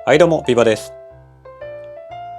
はいどうも、ビバです。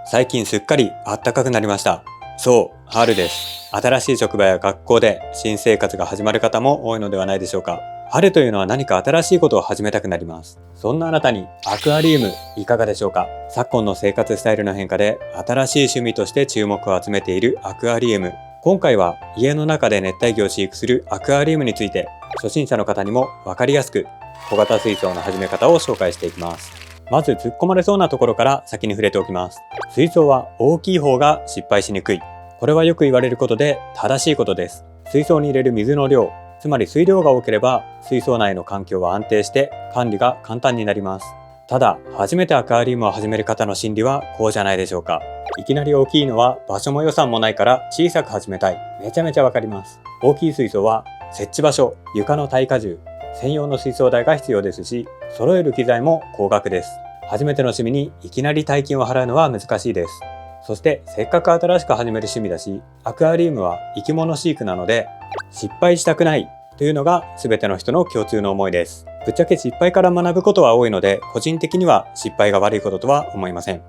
最近すっかり暖かくなりました。そう、春です。新しい職場や学校で新生活が始まる方も多いのではないでしょうか。春というのは何か新しいことを始めたくなります。そんなあなたにアクアリウムいかがでしょうか。昨今の生活スタイルの変化で新しい趣味として注目を集めているアクアリウム。今回は家の中で熱帯魚を飼育するアクアリウムについて初心者の方にも分かりやすく小型水槽の始め方を紹介していきます。まず突っ込まれそうなところから先に触れておきます。水槽は大きい方が失敗しにくい。これはよく言われることで正しいことです。水槽に入れる水の量、つまり水量が多ければ水槽内の環境は安定して管理が簡単になります。ただ、初めてアクアリウムを始める方の心理はこうじゃないでしょうか。いきなり大きいのは場所も予算もないから小さく始めたい。めちゃめちゃわかります。大きい水槽は設置場所、床の耐荷重、専用の水槽台が必要ですし、揃える機材も高額です。初めての趣味にいきなり大金を払うのは難しいです。そしてせっかく新しく始める趣味だし、アクアリウムは生き物飼育なので失敗したくないというのが全ての人の共通の思いです。ぶっちゃけ失敗から学ぶことは多いので、個人的には失敗が悪いこととは思いません。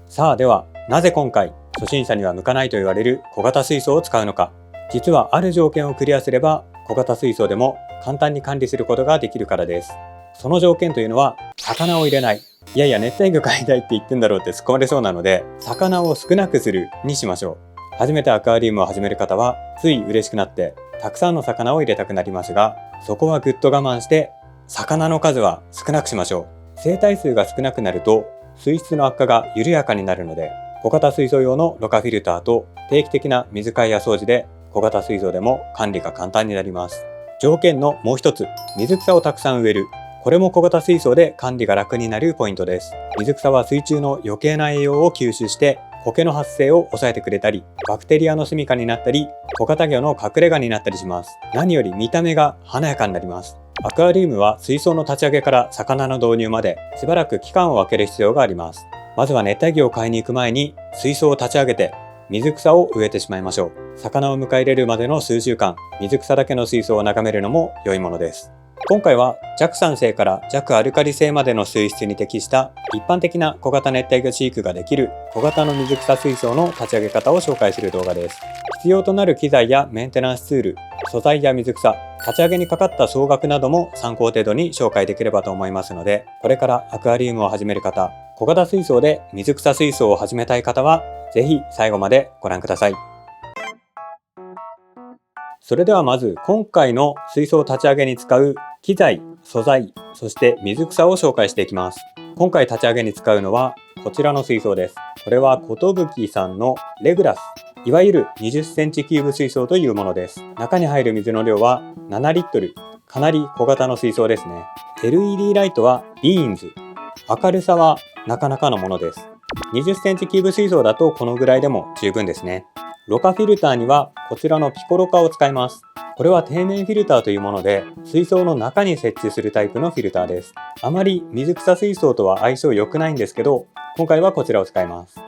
さあでは、なぜ今回初心者には向かないと言われる小型水槽を使うのか。実はある条件をクリアすれば小型水槽でも簡単に管理することができるからです。その条件というのは魚を入れない。いやいや、熱帯魚飼いたいって言ってんだろうって突っ込まれそうなので、魚を少なくするにしましょう。初めてアクアリウムを始める方はつい嬉しくなってたくさんの魚を入れたくなりますが、そこはぐっと我慢して魚の数は少なくしましょう。生体数が少なくなると水質の悪化が緩やかになるので、小型水槽用のろ過フィルターと定期的な水替えや掃除で小型水槽でも管理が簡単になります。条件のもう一つ、水草をたくさん植える。これも小型水槽で管理が楽になるポイントです。水草は水中の余計な栄養を吸収して苔の発生を抑えてくれたり、バクテリアの住処になったり、小型魚の隠れ家になったりします。何より見た目が華やかになります。アクアリウムは水槽の立ち上げから魚の導入までしばらく期間を空ける必要があります。まずは熱帯魚を買いに行く前に水槽を立ち上げて水草を植えてしまいましょう。魚を迎え入れるまでの数週間、水草だけの水槽を眺めるのも良いものです。今回は弱酸性から弱アルカリ性までの水質に適した一般的な小型熱帯魚飼育ができる小型の水草水槽の立ち上げ方を紹介する動画です。必要となる機材やメンテナンスツール、素材や水草、立ち上げにかかった総額なども参考程度に紹介できればと思いますので、これからアクアリウムを始める方、小型水槽で水草水槽を始めたい方はぜひ最後までご覧ください。それではまず今回の水槽立ち上げに使う機材、素材、そして水草を紹介していきます。今回立ち上げに使うのはこちらの水槽です。これはことぶきさんのレグラス、いわゆる20センチキューブ水槽というものです。中に入る水の量は7リットル、かなり小型の水槽ですね。LED ライトはビーンズ、明るさはなかなかのものです。20センチキューブ水槽だとこのぐらいでも十分ですね。ろ過フィルターにはこちらのピコロカを使います。これは底面フィルターというもので、水槽の中に設置するタイプのフィルターです。あまり水草水槽とは相性良くないんですけど、今回はこちらを使います。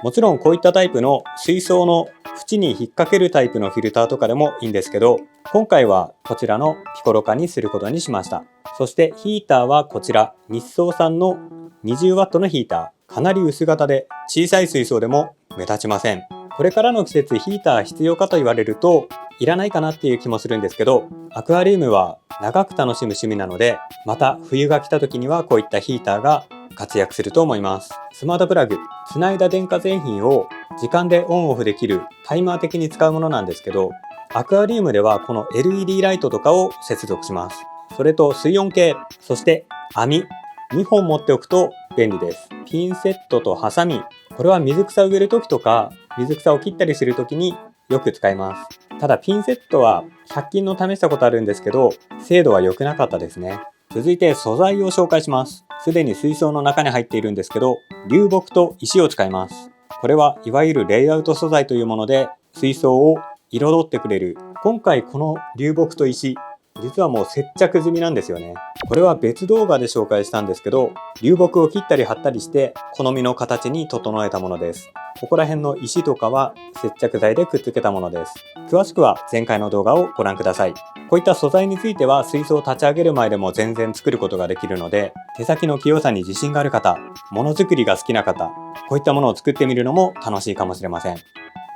もちろんこういったタイプの水槽の縁に引っ掛けるタイプのフィルターとかでもいいんですけど、今回はこちらのピコロカにすることにしました。そしてヒーターはこちら、日総さんの 20W のヒーター。かなり薄型で小さい水槽でも目立ちません。これからの季節ヒーター必要かと言われるといらないかなっていう気もするんですけど、アクアリウムは長く楽しむ趣味なので、また冬が来た時にはこういったヒーターが活躍すると思います。スマートプラグ、つないだ電化製品を時間でオンオフできるタイマー的に使うものなんですけど、アクアリウムではこの LED ライトとかを接続します。それと水温計、そして網、2本持っておくと便利です。ピンセットとハサミ、これは水草を植える時とか水草を切ったりする時によく使います。ただピンセットは100均の試したことあるんですけど、精度は良くなかったですね。続いて素材を紹介します。すでに水槽の中に入っているんですけど、流木と石を使います。これはいわゆるレイアウト素材というもので、水槽を彩ってくれる。今回この流木と石、実はもう接着済みなんですよね。これは別動画で紹介したんですけど、流木を切ったり貼ったりして好みの形に整えたものです。ここら辺の石とかは接着剤でくっつけたものです。詳しくは前回の動画をご覧ください。こういった素材については水槽を立ち上げる前でも全然作ることができるので、手先の器用さに自信がある方、ものづくりが好きな方、こういったものを作ってみるのも楽しいかもしれません。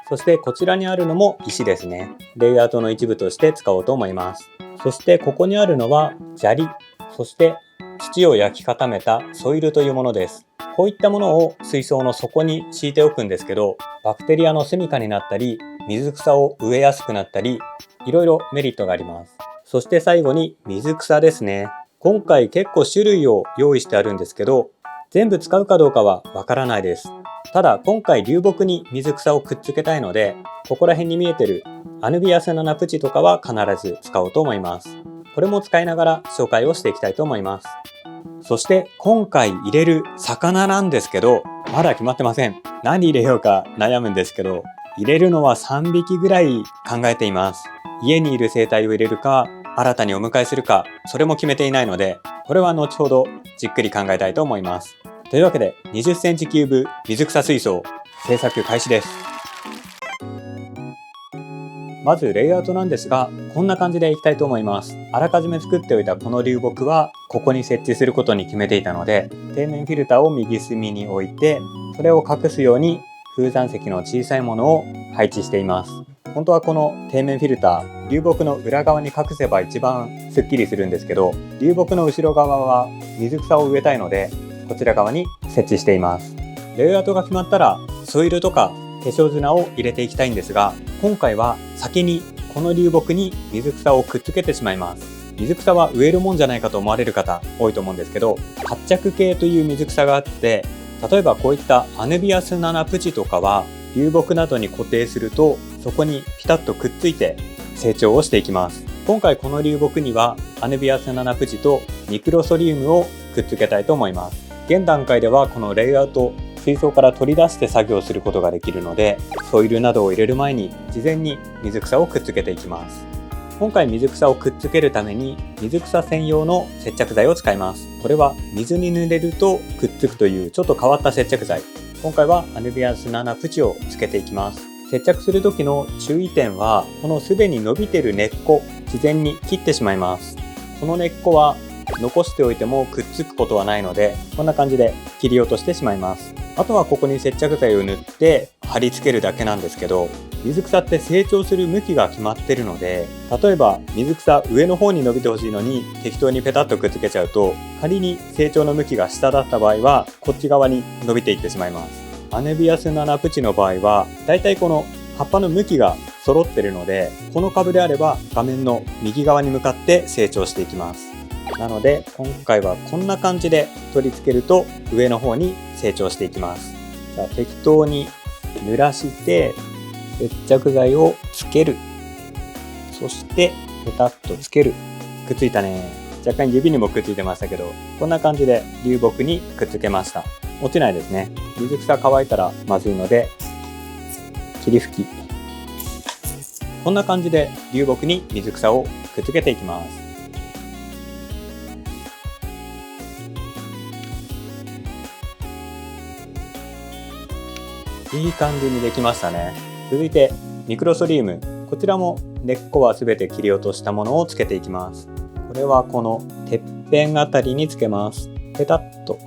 そしてこちらにあるのも石ですね。レイアウトの一部として使おうと思います。そしてここにあるのは砂利、そして土を焼き固めたソイルというものです。こういったものを水槽の底に敷いておくんですけど、バクテリアの住処になったり、水草を植えやすくなったり、いろいろメリットがあります。そして最後に水草ですね。今回結構種類を用意してあるんですけど、全部使うかどうかはわからないです。ただ今回流木に水草をくっつけたいので、ここら辺に見えてるアヌビアスナナプチとかは必ず使おうと思います。これも使いながら紹介をしていきたいと思います。そして今回入れる魚なんですけど、まだ決まってません。何入れようか悩むんですけど、入れるのは3匹ぐらい考えています。家にいる生態を入れるか、新たにお迎えするか、それも決めていないので、これは後ほどじっくり考えたいと思います。というわけで20センチキューブ水草水槽製作開始です。まずレイアウトなんですが、こんな感じでいきたいと思います。あらかじめ作っておいたこの流木はここに設置することに決めていたので、天然フィルターを右隅に置いて、それを隠すように風山石の小さいものを配置しています。本当はこの底面フィルター、流木の裏側に隠せば一番スッキリするんですけど、流木の後ろ側は水草を植えたいので、こちら側に設置しています。レイアウトが決まったらソイルとか化粧砂を入れていきたいんですが、今回は先にこの流木に水草をくっつけてしまいます。水草は植えるもんじゃないかと思われる方多いと思うんですけど、発着系という水草があって、例えばこういったアヌビアスナナプチとかは流木などに固定すると、そこにピタッとくっついて成長をしていきます。今回この流木にはアヌビアスナナプチとミクロソリウムをくっつけたいと思います。現段階ではこのレイアウト、水槽から取り出して作業することができるので、ソイルなどを入れる前に事前に水草をくっつけていきます。今回水草をくっつけるために水草専用の接着剤を使います。これは水に濡れるとくっつくというちょっと変わった接着剤。今回はアヌビアスナナプチをつけていきます。接着する時の注意点は、このすでに伸びている根っこ、自然に切ってしまいます。この根っこは残しておいてもくっつくことはないので、こんな感じで切り落としてしまいます。あとはここに接着剤を塗って貼り付けるだけなんですけど、水草って成長する向きが決まってるので、例えば水草上の方に伸びてほしいのに適当にペタッとくっつけちゃうと、仮に成長の向きが下だった場合はこっち側に伸びていってしまいます。アヌビアスナナプチの場合はだいたいこの葉っぱの向きが揃ってるので、この株であれば画面の右側に向かって成長していきます。なので今回はこんな感じで取り付けると上の方に成長していきます。じゃあ適当に濡らして接着剤をつける。そしてペタッとつける。くっついたね。若干指にもくっついてましたけど、こんな感じで流木にくっつけました。落ちないですね。水草乾いたらまずいので霧吹き。こんな感じで流木に水草をくっつけていきます。いい感じにできましたね。続いてミクロソリウム、こちらも根っこはすべて切り落としたものをつけていきます。これはこのてっぺんあたりにつけます。ペタッと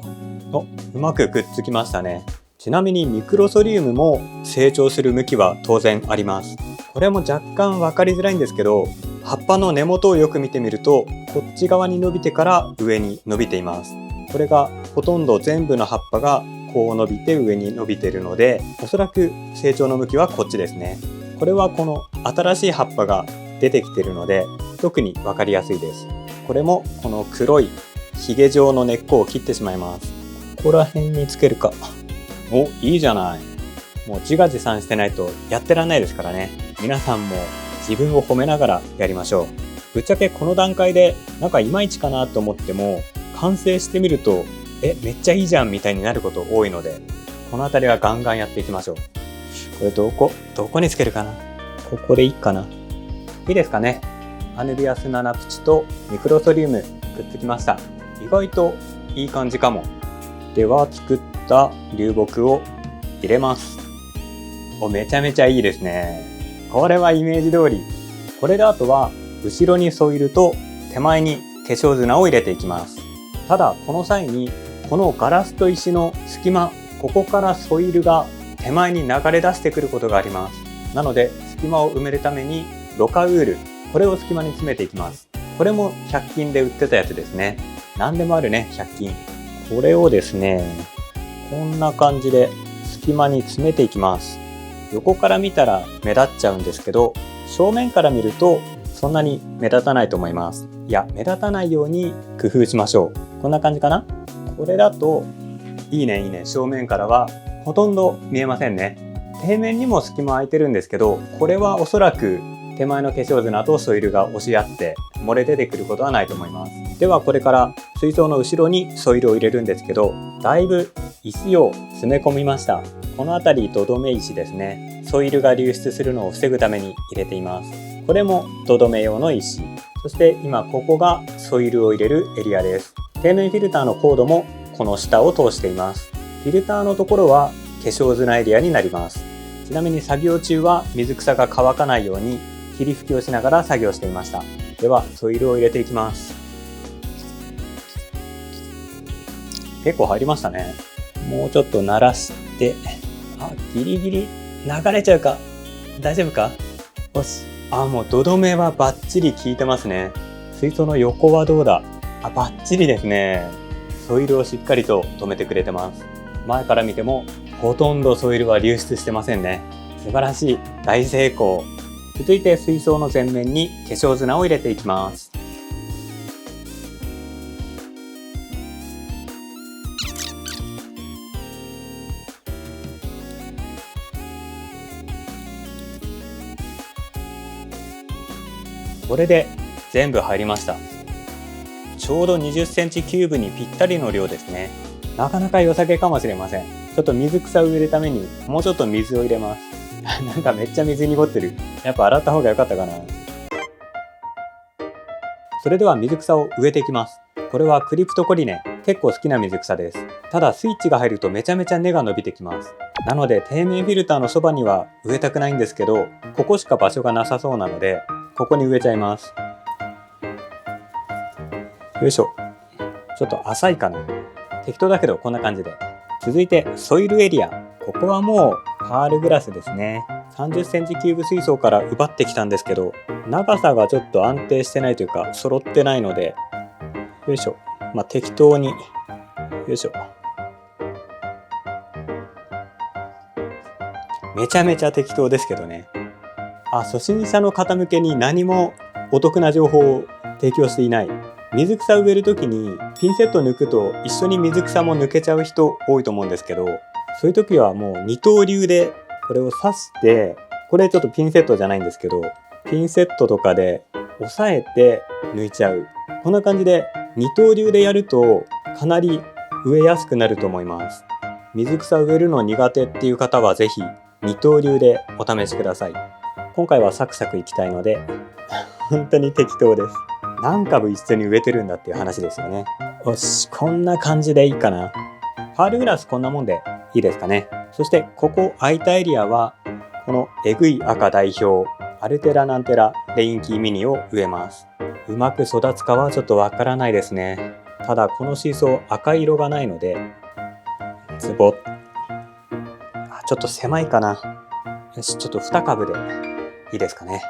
うまくくっつきましたね。ちなみにミクロソリウムも成長する向きは当然あります。これも若干分かりづらいんですけど、葉っぱの根元をよく見てみるとこっち側に伸びてから上に伸びています。これがほとんど全部の葉っぱがこう伸びて上に伸びているので、おそらく成長の向きはこっちですね。これはこの新しい葉っぱが出てきているので特に分かりやすいです。これもこの黒いヒゲ状の根っこを切ってしまいます。ここら辺につけるか。お、いいじゃない。もう自画自賛してないとやってらんないですからね。皆さんも自分を褒めながらやりましょう。ぶっちゃけこの段階でなんかいまいちかなと思っても、完成してみるとめっちゃいいじゃんみたいになること多いので、この辺りはガンガンやっていきましょう。これどこにつけるかな。ここでいいかな。いいですかね。アヌビアスナナプチとミクロソリウムくっつきました。意外といい感じかも。では作った流木を入れます。めちゃめちゃいいですね。これはイメージ通り。これであとは後ろにソイルと手前に化粧砂を入れていきます。ただこの際にこのガラスと石の隙間、ここからソイルが手前に流れ出してくることがあります。なので隙間を埋めるためにロカウール、これを隙間に詰めていきます。これも100均で売ってたやつですね。何でもあるね、100均。これをですね、こんな感じで隙間に詰めていきます。横から見たら目立っちゃうんですけど、正面から見るとそんなに目立たないと思います。いや、目立たないように工夫しましょう。こんな感じかな。これだといいねいいね。正面からはほとんど見えませんね。底面にも隙間空いてるんですけど、これはおそらく手前の化粧砂とソイルが押し合って漏れ出てくることはないと思います。ではこれから水槽の後ろにソイルを入れるんですけど、だいぶ石を詰め込みました。この辺り土留め石ですね。ソイルが流出するのを防ぐために入れています。これも土留め用の石。そして今ここがソイルを入れるエリアです。底面フィルターのコードもこの下を通しています。フィルターのところは化粧砂エリアになります。ちなみに作業中は水草が乾かないように霧吹きをしながら作業していました。ではソイルを入れていきます。結構入りましたね。もうちょっと慣らして、ギリギリ流れちゃうか。大丈夫か。よし。もう土留めはバッチリ効いてますね。水槽の横はどうだ。バッチリですね。ソイルをしっかりと留めてくれてます。前から見てもほとんどソイルは流出してませんね。素晴らしい。大成功。続いて水槽の前面に化粧砂を入れていきます。これで全部入りました。ちょうど20センチキューブにぴったりの量ですね。なかなか良さげかもしれません。ちょっと水草を植えるためにもうちょっと水を入れます。なんかめっちゃ水濁ってる。やっぱ洗った方が良かったかな。それでは水草を植えていきます。これはクリプトコリネ。結構好きな水草です。ただスイッチが入るとめちゃめちゃ根が伸びてきます。なので底面フィルターのそばには植えたくないんですけど、ここしか場所がなさそうなのでここに植えちゃいます。よいしょ。ちょっと浅いかな。適当だけどこんな感じで。続いてソイルエリア。ここはもうパールグラスですね。30センチキューブ水槽から奪ってきたんですけど、長さがちょっと安定してないというか揃ってないので、よいしょ。適当に、よいしょ。めちゃめちゃ適当ですけどね。初心者の方向けに何もお得な情報を提供していない。水草を植えるときにピンセット抜くと一緒に水草も抜けちゃう人多いと思うんですけど、そういう時はもう二刀流でこれを刺して、これちょっとピンセットじゃないんですけど、ピンセットとかで押さえて抜いちゃう。こんな感じで二刀流でやるとかなり植えやすくなると思います。水草を植えるの苦手っていう方はぜひ二刀流でお試しください。今回はサクサクいきたいので本当に適当です。何株一緒に植えてるんだっていう話ですよね。よし、こんな感じでいいかな。パールグラスこんなもんでいいですかね。そしてここ空いたエリアはこのえぐい赤代表アルテラナンテラレインキーミニを植えます。うまく育つかはちょっとわからないですね。ただこの水槽赤い色がないのでズボッ、ちょっと狭いかな。よし、ちょっと2株でいいですかね。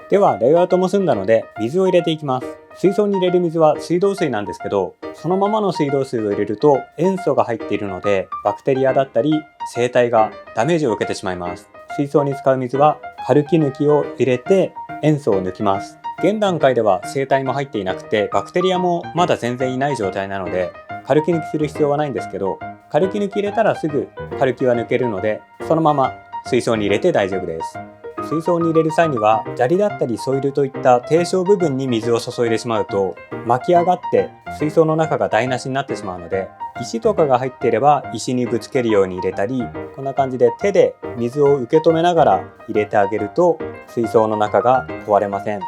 ではレイアウトも済んだので水を入れていきます。水槽に入れる水は水道水なんですけど、そのままの水道水を入れると塩素が入っているのでバクテリアだったり生態がダメージを受けてしまいます。水槽に使う水はカルキ抜きを入れて塩素を抜きます。現段階では生態も入っていなくてバクテリアもまだ全然いない状態なのでカルキ抜きする必要はないんですけど、カルキ抜き入れたらすぐカルキは抜けるのでそのまま水槽に入れて大丈夫です。水槽に入れる際には砂利だったりソイルといった低床部分に水を注いでしまうと巻き上がって水槽の中が台無しになってしまうので、石とかが入っていれば石にぶつけるように入れたり、こんな感じで手で水を受け止めながら入れてあげると水槽の中が壊れません。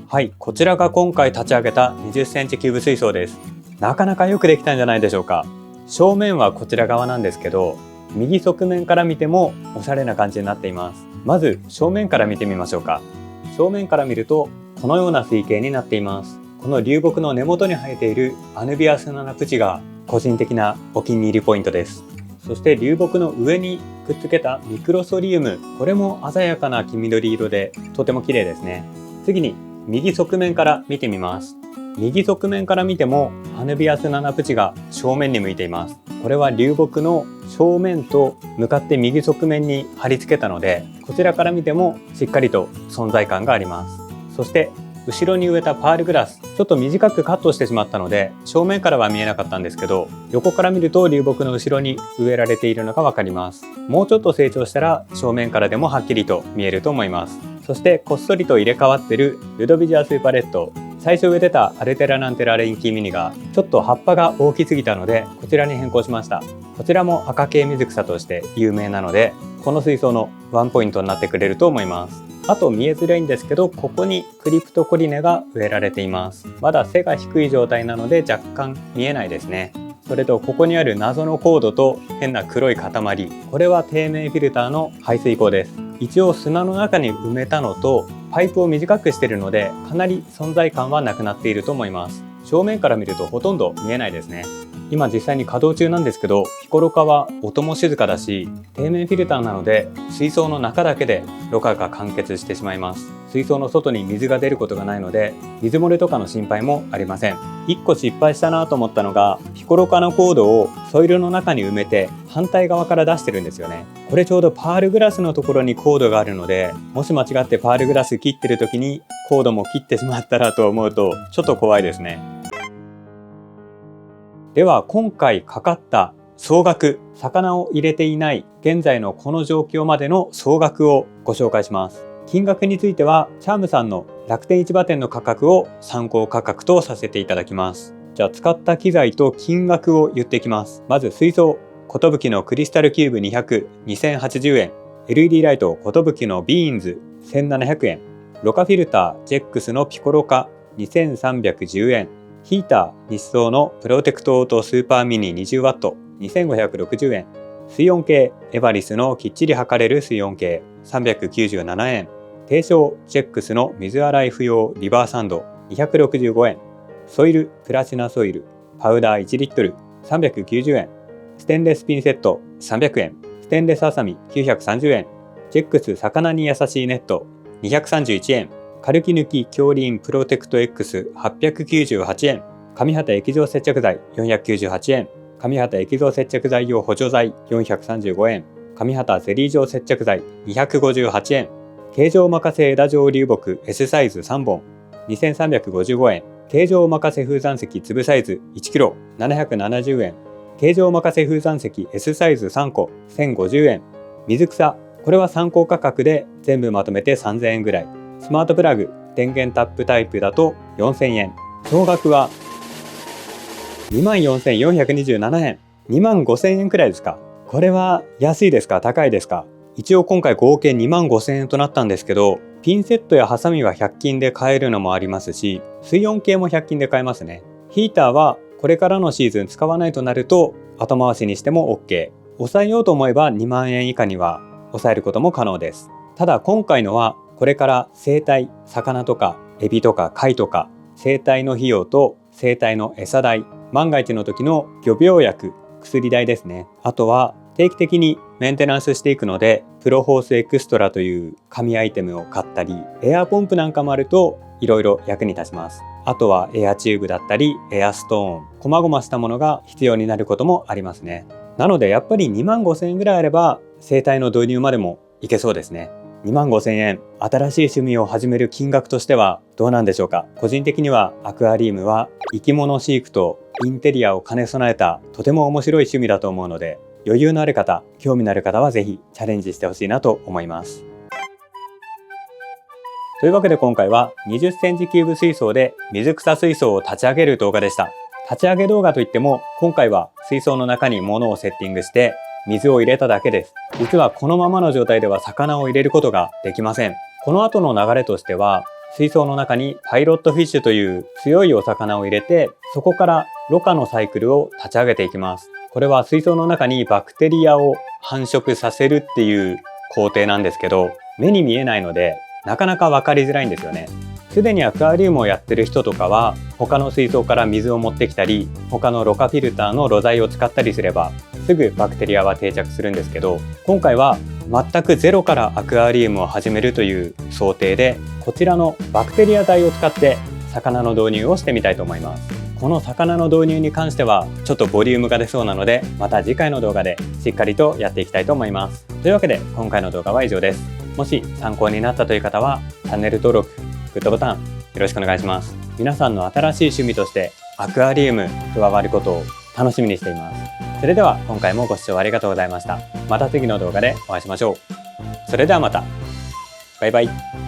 はい、こちらが今回立ち上げた20センチキューブ水槽です。なかなかよくできたんじゃないでしょうか。正面はこちら側なんですけど、右側面から見てもおしゃれな感じになっています。まず正面から見てみましょうか。正面から見るとこのような水形になっています。この流木の根元に生えているアヌビアスナナプチが個人的なお気に入りポイントです。そして流木の上にくっつけたミクロソリウム、これも鮮やかな黄緑色でとても綺麗ですね。次に右側面から見てみます。右側面から見てもアヌビアスナナプチが正面に向いています。これは流木の正面と向かって右側面に貼り付けたので、こちらから見てもしっかりと存在感があります。そして後ろに植えたパールグラス、ちょっと短くカットしてしまったので正面からは見えなかったんですけど、横から見ると流木の後ろに植えられているのがわかります。もうちょっと成長したら正面からでもはっきりと見えると思います。そしてこっそりと入れ替わってるルドビジアスーパレット、最初植えてたアルテラナンテラレインキーミニがちょっと葉っぱが大きすぎたのでこちらに変更しました。こちらも赤系水草として有名なので、この水槽のワンポイントになってくれると思います。あと見えづらいんですけど、ここにクリプトコリネが植えられています。まだ背が低い状態なので若干見えないですね。それとここにある謎のコードと変な黒い塊、これは底面フィルターの排水口です。一応砂の中に埋めたのとパイプを短くしているのでかなり存在感はなくなっていると思います。正面から見るとほとんど見えないですね。今実際に稼働中なんですけど、ピコロカは音も静かだし底面フィルターなので水槽の中だけでろ過が完結してしまいます。水槽の外に水が出ることがないので水漏れとかの心配もありません。1個失敗したなと思ったのが、ピコロカのコードをソイルの中に埋めて反対側から出してるんですよね。これちょうどパールグラスのところにコードがあるので、もし間違ってパールグラス切ってる時にコードも切ってしまったらと思うとちょっと怖いですね。では今回かかった総額、魚を入れていない現在のこの状況までの総額をご紹介します。金額についてはチャームさんの楽天市場店の価格を参考価格とさせていただきます。じゃあ使った機材と金額を言っていきます。まず水槽、寿のクリスタルキューブ200、2080円。LED ライト、寿のビーンズ、1700円。ろ過フィルター、ジェックスのピコロカ、2310円。ヒーター、日総のプロテクトオートスーパーミニ 20W、2560円。水温計、エバリスのきっちり測れる水温計、397円。低床、ジェックスの水洗い不要リバーサンド、265円。ソイル、プラチナソイル、パウダー1リットル、390円。ステンレスピンセット、300円。ステンレスハサミ、930円。ジェックス魚に優しいネット、231円。カルキ抜き強リンプロテクト X、898円。上畑液状接着剤、498円。上畑液状接着剤用補助剤、435円。上畑ゼリー状接着剤、258円。形状任せ枝状流木 S サイズ3本、2355円。形状任せ風山石粒サイズ 1kg、770円。形状任せ風山石 S サイズ3個、1050円。水草、これは参考価格で全部まとめて3000円ぐらい。スマートプラグ、電源タップタイプだと4000円。総額は 24,427 円。25,000円くらいですか。これは安いですか高いですか。一応今回合計25,000円となったんですけど、ピンセットやハサミは100均で買えるのもありますし、水温計も100均で買えますね。ヒーターはこれからのシーズン使わないとなると後回しにしても OK。抑えようと思えば2万円以下には抑えることも可能です。ただ今回のはこれから生態、魚とかエビとか貝とか生態の費用と生態の餌代、万が一の時の漁病薬、薬代ですね。あとは定期的にメンテナンスしていくので、プロホースエクストラという紙アイテムを買ったり、エアポンプなんかもあるといろいろ役に立ちます。あとはエアチューブだったりエアストーン、細々したものが必要になることもありますね。なのでやっぱり25,000円ぐらいあれば生態の導入までもいけそうですね。25,000円、新しい趣味を始める金額としてはどうなんでしょうか。個人的にはアクアリウムは生き物飼育とインテリアを兼ね備えたとても面白い趣味だと思うので、余裕のある方、興味のある方はぜひチャレンジしてほしいなと思います。というわけで今回は20センチキューブ水槽で水草水槽を立ち上げる動画でした。立ち上げ動画といっても今回は水槽の中に物をセッティングして水を入れただけです。実はこのままの状態では魚を入れることができません。この後の流れとしては水槽の中にパイロットフィッシュという強いお魚を入れて、そこからろ過のサイクルを立ち上げていきます。これは水槽の中にバクテリアを繁殖させるっていう工程なんですけど、目に見えないのでなかなか分かりづらいんですよね。すでにアクアリウムをやってる人とかは、他の水槽から水を持ってきたり、他のろ過フィルターのろ材を使ったりすればすぐバクテリアは定着するんですけど、今回は全くゼロからアクアリウムを始めるという想定で、こちらのバクテリア剤を使って魚の導入をしてみたいと思います。この魚の導入に関してはちょっとボリュームが出そうなので、また次回の動画でしっかりとやっていきたいと思います。というわけで今回の動画は以上です。もし参考になったという方はチャンネル登録、グッドボタンよろしくお願いします。皆さんの新しい趣味としてアクアリウム加わることを楽しみにしています。それでは今回もご視聴ありがとうございました。また次の動画でお会いしましょう。それではまた。バイバイ。